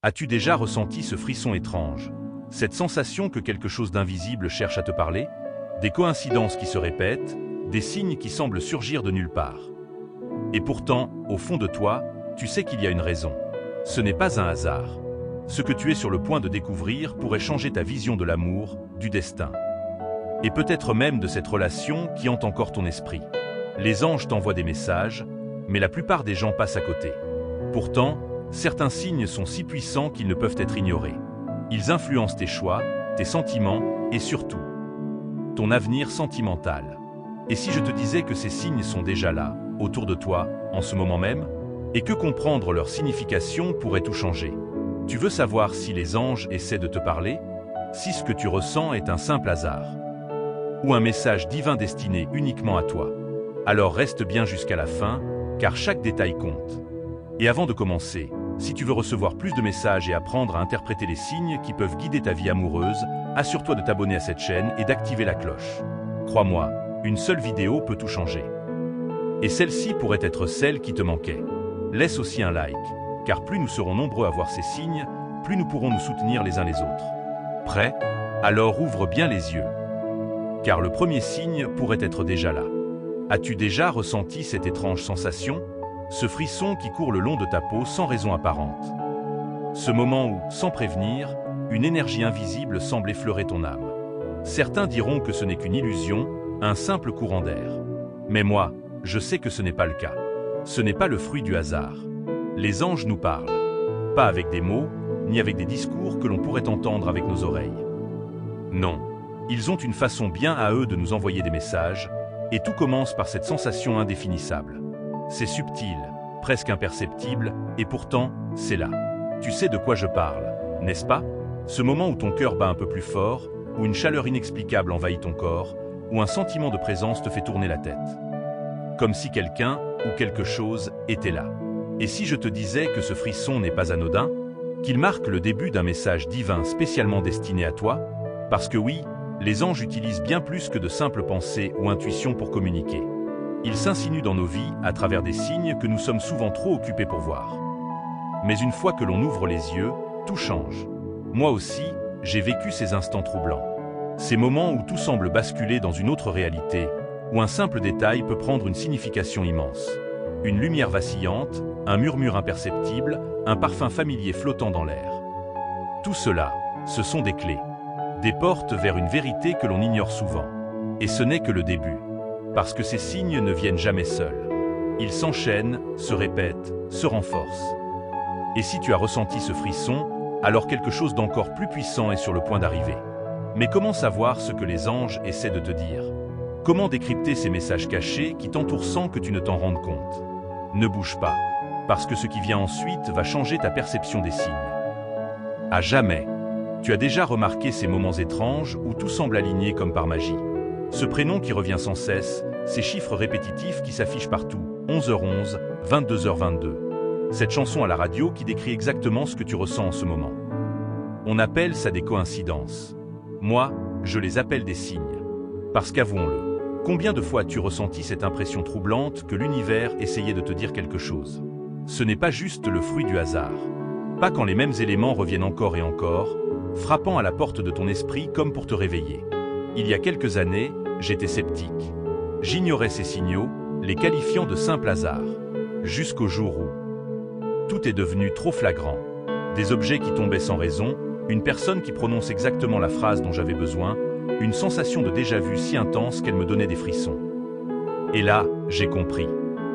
As-tu déjà ressenti ce frisson étrange? Cette sensation que quelque chose d'invisible cherche à te parler? Des coïncidences qui se répètent, des signes qui semblent surgir de nulle part. Et pourtant, au fond de toi, tu sais qu'il y a une raison. Ce n'est pas un hasard. Ce que tu es sur le point de découvrir pourrait changer ta vision de l'amour, du destin. Et peut-être même de cette relation qui hante encore ton esprit. Les anges t'envoient des messages, mais la plupart des gens passent à côté. Pourtant, certains signes sont si puissants qu'ils ne peuvent être ignorés. Ils influencent tes choix, tes sentiments et surtout, ton avenir sentimental. Et si je te disais que ces signes sont déjà là, autour de toi, en ce moment même, et que comprendre leur signification pourrait tout changer? Tu veux savoir si les anges essaient de te parler? Si ce que tu ressens est un simple hasard? Ou un message divin destiné uniquement à toi? Alors reste bien jusqu'à la fin, car chaque détail compte. Et avant de commencer, si tu veux recevoir plus de messages et apprendre à interpréter les signes qui peuvent guider ta vie amoureuse, assure-toi de t'abonner à cette chaîne et d'activer la cloche. Crois-moi, une seule vidéo peut tout changer. Et celle-ci pourrait être celle qui te manquait. Laisse aussi un like, car plus nous serons nombreux à voir ces signes, plus nous pourrons nous soutenir les uns les autres. Prêt? Alors ouvre bien les yeux. Car le premier signe pourrait être déjà là. As-tu déjà ressenti cette étrange sensation? Ce frisson qui court le long de ta peau sans raison apparente. Ce moment où, sans prévenir, une énergie invisible semble effleurer ton âme. Certains diront que ce n'est qu'une illusion, un simple courant d'air. Mais moi, je sais que ce n'est pas le cas. Ce n'est pas le fruit du hasard. Les anges nous parlent. Pas avec des mots, ni avec des discours que l'on pourrait entendre avec nos oreilles. Non, ils ont une façon bien à eux de nous envoyer des messages, et tout commence par cette sensation indéfinissable. C'est subtil, presque imperceptible, et pourtant, c'est là. Tu sais de quoi je parle, n'est-ce pas? Ce moment où ton cœur bat un peu plus fort, où une chaleur inexplicable envahit ton corps, où un sentiment de présence te fait tourner la tête. Comme si quelqu'un ou quelque chose était là. Et si je te disais que ce frisson n'est pas anodin, qu'il marque le début d'un message divin spécialement destiné à toi? Parce que oui, les anges utilisent bien plus que de simples pensées ou intuitions pour communiquer. Ils s'insinuent dans nos vies à travers des signes que nous sommes souvent trop occupés pour voir. Mais une fois que l'on ouvre les yeux, tout change. Moi aussi, j'ai vécu ces instants troublants. Ces moments où tout semble basculer dans une autre réalité, où un simple détail peut prendre une signification immense. Une lumière vacillante, un murmure imperceptible, un parfum familier flottant dans l'air. Tout cela, ce sont des clés. Des portes vers une vérité que l'on ignore souvent. Et ce n'est que le début. Parce que ces signes ne viennent jamais seuls. Ils s'enchaînent, se répètent, se renforcent. Et si tu as ressenti ce frisson, alors quelque chose d'encore plus puissant est sur le point d'arriver. Mais comment savoir ce que les anges essaient de te dire? Comment décrypter ces messages cachés qui t'entourent sans que tu ne t'en rendes compte? Ne bouge pas, parce que ce qui vient ensuite va changer ta perception des signes. À jamais. Tu as déjà remarqué ces moments étranges où tout semble aligné comme par magie. Ce prénom qui revient sans cesse, ces chiffres répétitifs qui s'affichent partout, 11h11, 22h22. Cette chanson à la radio qui décrit exactement ce que tu ressens en ce moment. On appelle ça des coïncidences. Moi, je les appelle des signes. Parce qu'avouons-le, combien de fois as-tu ressenti cette impression troublante que l'univers essayait de te dire quelque chose? Ce n'est pas juste le fruit du hasard. Pas quand les mêmes éléments reviennent encore et encore, frappant à la porte de ton esprit comme pour te réveiller. Il y a quelques années, j'étais sceptique. J'ignorais ces signaux, les qualifiant de simples hasards. Jusqu'au jour où tout est devenu trop flagrant. Des objets qui tombaient sans raison, une personne qui prononce exactement la phrase dont j'avais besoin, une sensation de déjà-vu si intense qu'elle me donnait des frissons. Et là, j'ai compris.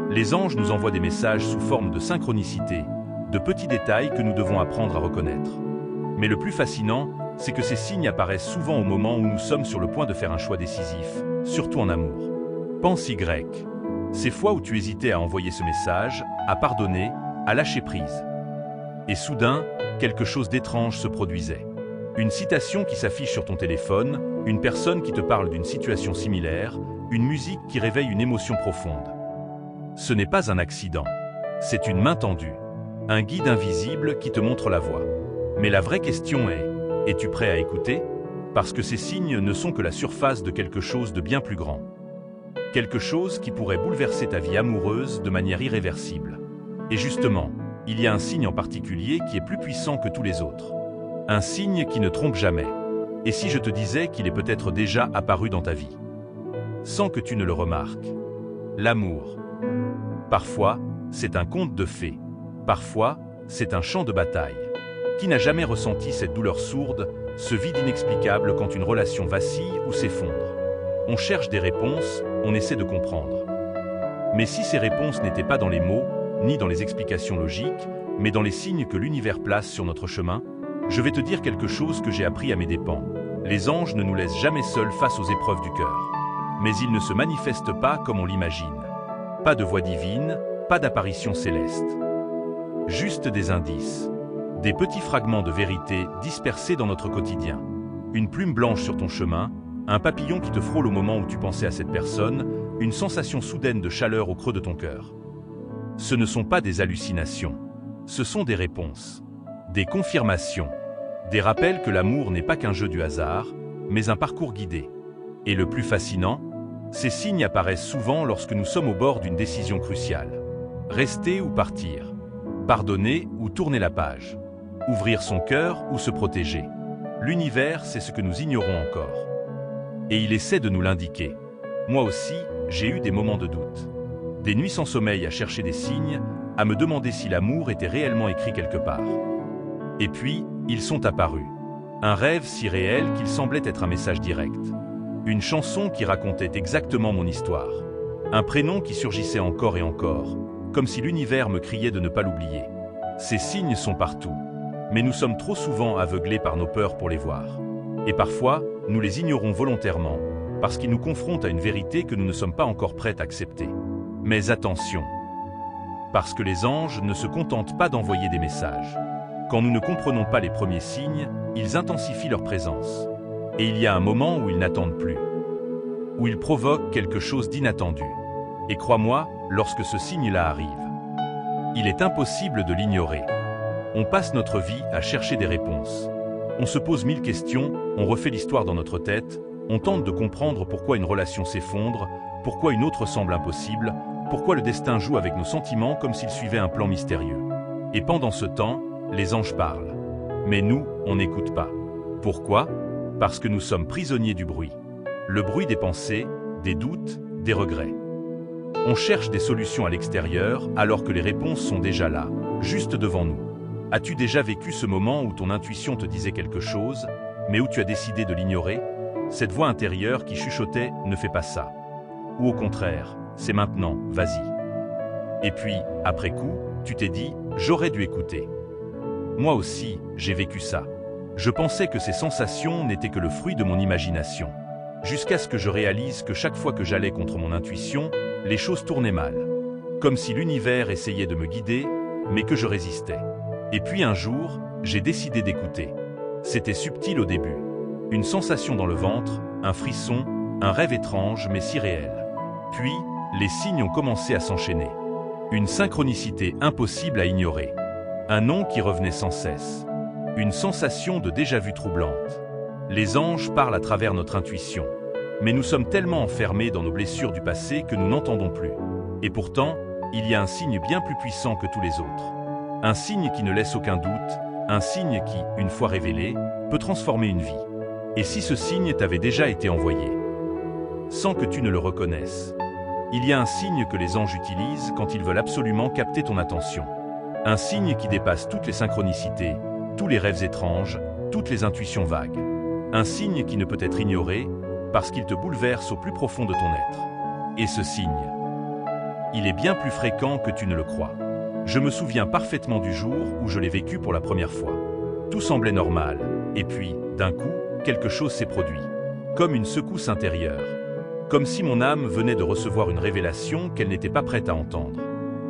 Les anges nous envoient des messages sous forme de synchronicité, de petits détails que nous devons apprendre à reconnaître. Mais le plus fascinant, c'est que ces signes apparaissent souvent au moment où nous sommes sur le point de faire un choix décisif, surtout en amour. Pense Y. Ces fois où tu hésitais à envoyer ce message, à pardonner, à lâcher prise. Et soudain, quelque chose d'étrange se produisait. Une citation qui s'affiche sur ton téléphone, une personne qui te parle d'une situation similaire, une musique qui réveille une émotion profonde. Ce n'est pas un accident, c'est une main tendue, un guide invisible qui te montre la voie. Mais la vraie question est, es-tu prêt à écouter? Parce que ces signes ne sont que la surface de quelque chose de bien plus grand. Quelque chose qui pourrait bouleverser ta vie amoureuse de manière irréversible. Et justement, il y a un signe en particulier qui est plus puissant que tous les autres. Un signe qui ne trompe jamais. Et si je te disais qu'il est peut-être déjà apparu dans ta vie, sans que tu ne le remarques? L'amour. Parfois, c'est un conte de fées. Parfois, c'est un champ de bataille. Qui n'a jamais ressenti cette douleur sourde, ce vide inexplicable quand une relation vacille ou s'effondre? On cherche des réponses, on essaie de comprendre. Mais si ces réponses n'étaient pas dans les mots, ni dans les explications logiques, mais dans les signes que l'univers place sur notre chemin, je vais te dire quelque chose que j'ai appris à mes dépens. Les anges ne nous laissent jamais seuls face aux épreuves du cœur. Mais ils ne se manifestent pas comme on l'imagine. Pas de voix divine, pas d'apparition céleste. Juste des indices. Des petits fragments de vérité dispersés dans notre quotidien. Une plume blanche sur ton chemin, un papillon qui te frôle au moment où tu pensais à cette personne, une sensation soudaine de chaleur au creux de ton cœur. Ce ne sont pas des hallucinations. Ce sont des réponses. Des confirmations. Des rappels que l'amour n'est pas qu'un jeu du hasard, mais un parcours guidé. Et le plus fascinant, ces signes apparaissent souvent lorsque nous sommes au bord d'une décision cruciale. Rester ou partir. Pardonner ou tourner la page. Ouvrir son cœur ou se protéger. L'univers, c'est ce que nous ignorons encore. Et il essaie de nous l'indiquer. Moi aussi, j'ai eu des moments de doute. Des nuits sans sommeil à chercher des signes, à me demander si l'amour était réellement écrit quelque part. Et puis, ils sont apparus. Un rêve si réel qu'il semblait être un message direct. Une chanson qui racontait exactement mon histoire. Un prénom qui surgissait encore et encore, comme si l'univers me criait de ne pas l'oublier. Ces signes sont partout, mais nous sommes trop souvent aveuglés par nos peurs pour les voir. Et parfois, nous les ignorons volontairement, parce qu'ils nous confrontent à une vérité que nous ne sommes pas encore prêts à accepter. Mais attention, parce que les anges ne se contentent pas d'envoyer des messages. Quand nous ne comprenons pas les premiers signes, ils intensifient leur présence. Et il y a un moment où ils n'attendent plus, où ils provoquent quelque chose d'inattendu. Et crois-moi, lorsque ce signe-là arrive, il est impossible de l'ignorer. On passe notre vie à chercher des réponses. On se pose 1000 questions, on refait l'histoire dans notre tête, on tente de comprendre pourquoi une relation s'effondre, pourquoi une autre semble impossible, pourquoi le destin joue avec nos sentiments comme s'il suivait un plan mystérieux. Et pendant ce temps, les anges parlent. Mais nous, on n'écoute pas. Pourquoi ? Parce que nous sommes prisonniers du bruit. Le bruit des pensées, des doutes, des regrets. On cherche des solutions à l'extérieur alors que les réponses sont déjà là, juste devant nous. As-tu déjà vécu ce moment où ton intuition te disait quelque chose, mais où tu as décidé de l'ignorer? Cette voix intérieure qui chuchotait « ne fais pas ça ». Ou au contraire, c'est maintenant, vas-y. Et puis, après coup, tu t'es dit « j'aurais dû écouter ». Moi aussi, j'ai vécu ça. Je pensais que ces sensations n'étaient que le fruit de mon imagination. Jusqu'à ce que je réalise que chaque fois que j'allais contre mon intuition, les choses tournaient mal. Comme si l'univers essayait de me guider, mais que je résistais. Et puis un jour, j'ai décidé d'écouter. C'était subtil au début. Une sensation dans le ventre, un frisson, un rêve étrange mais si réel. Puis, les signes ont commencé à s'enchaîner. Une synchronicité impossible à ignorer. Un nom qui revenait sans cesse. Une sensation de déjà-vu troublante. Les anges parlent à travers notre intuition. Mais nous sommes tellement enfermés dans nos blessures du passé que nous n'entendons plus. Et pourtant, il y a un signe bien plus puissant que tous les autres. Un signe qui ne laisse aucun doute, un signe qui, une fois révélé, peut transformer une vie. Et si ce signe t'avait déjà été envoyé, sans que tu ne le reconnaisses, il y a un signe que les anges utilisent quand ils veulent absolument capter ton attention. Un signe qui dépasse toutes les synchronicités, tous les rêves étranges, toutes les intuitions vagues. Un signe qui ne peut être ignoré parce qu'il te bouleverse au plus profond de ton être. Et ce signe, il est bien plus fréquent que tu ne le crois. Je me souviens parfaitement du jour où je l'ai vécu pour la première fois. Tout semblait normal, et puis, d'un coup, quelque chose s'est produit. Comme une secousse intérieure. Comme si mon âme venait de recevoir une révélation qu'elle n'était pas prête à entendre.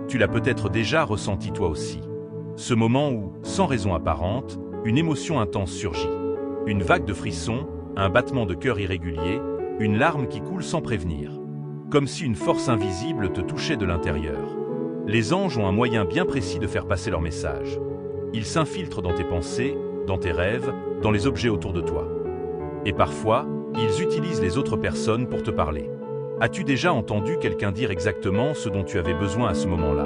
Tu l'as peut-être déjà ressenti toi aussi. Ce moment où, sans raison apparente, une émotion intense surgit. Une vague de frissons, un battement de cœur irrégulier, une larme qui coule sans prévenir. Comme si une force invisible te touchait de l'intérieur. Les anges ont un moyen bien précis de faire passer leur message. Ils s'infiltrent dans tes pensées, dans tes rêves, dans les objets autour de toi. Et parfois, ils utilisent les autres personnes pour te parler. As-tu déjà entendu quelqu'un dire exactement ce dont tu avais besoin à ce moment-là?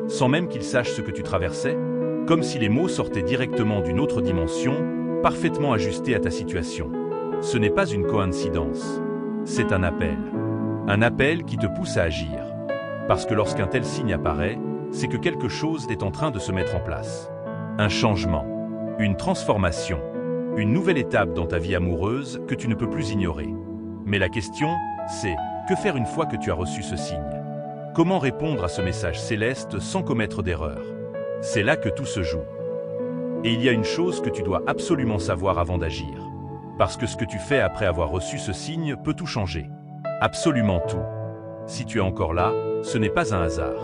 sans même qu'il sache ce que tu traversais, comme si les mots sortaient directement d'une autre dimension, parfaitement ajustés à ta situation. Ce n'est pas une coïncidence, c'est un appel qui te pousse à agir. Parce que lorsqu'un tel signe apparaît, c'est que quelque chose est en train de se mettre en place. Un changement, une transformation, une nouvelle étape dans ta vie amoureuse que tu ne peux plus ignorer. Mais la question, c'est, que faire une fois que tu as reçu ce signe? Comment répondre à ce message céleste sans commettre d'erreur? C'est là que tout se joue. Et il y a une chose que tu dois absolument savoir avant d'agir. Parce que ce que tu fais après avoir reçu ce signe peut tout changer. Absolument tout. Si tu es encore là, ce n'est pas un hasard.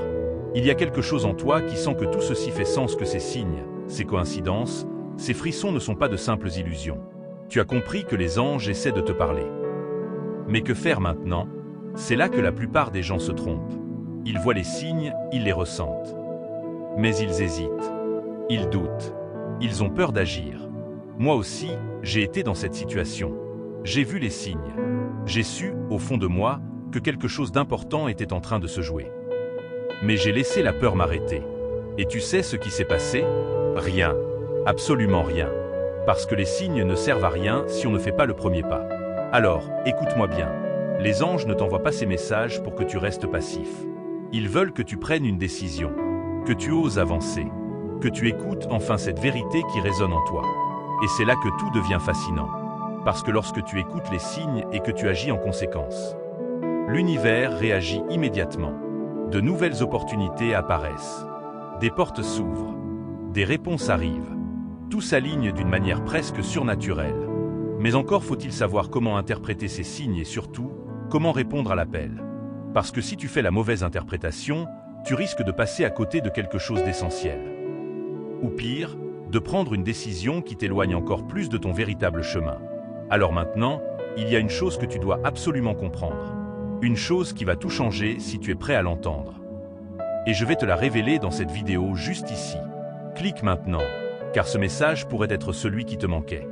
Il y a quelque chose en toi qui sent que tout ceci fait sens, que ces signes, ces coïncidences, ces frissons ne sont pas de simples illusions. Tu as compris que les anges essaient de te parler. Mais que faire maintenant? C'est là que la plupart des gens se trompent. Ils voient les signes, ils les ressentent. Mais ils hésitent. Ils doutent. Ils ont peur d'agir. Moi aussi, j'ai été dans cette situation. J'ai vu les signes. J'ai su, au fond de moi, que quelque chose d'important était en train de se jouer. Mais j'ai laissé la peur m'arrêter. Et tu sais ce qui s'est passé? Rien. Absolument rien. Parce que les signes ne servent à rien si on ne fait pas le premier pas. Alors, écoute-moi bien. Les anges ne t'envoient pas ces messages pour que tu restes passif. Ils veulent que tu prennes une décision, que tu oses avancer, que tu écoutes enfin cette vérité qui résonne en toi. Et c'est là que tout devient fascinant. Parce que lorsque tu écoutes les signes et que tu agis en conséquence, l'univers réagit immédiatement. De nouvelles opportunités apparaissent. Des portes s'ouvrent. Des réponses arrivent. Tout s'aligne d'une manière presque surnaturelle. Mais encore faut-il savoir comment interpréter ces signes et surtout, comment répondre à l'appel. Parce que si tu fais la mauvaise interprétation, tu risques de passer à côté de quelque chose d'essentiel. Ou pire, de prendre une décision qui t'éloigne encore plus de ton véritable chemin. Alors maintenant, il y a une chose que tu dois absolument comprendre. Une chose qui va tout changer si tu es prêt à l'entendre. Et je vais te la révéler dans cette vidéo juste ici. Clique maintenant, car ce message pourrait être celui qui te manquait.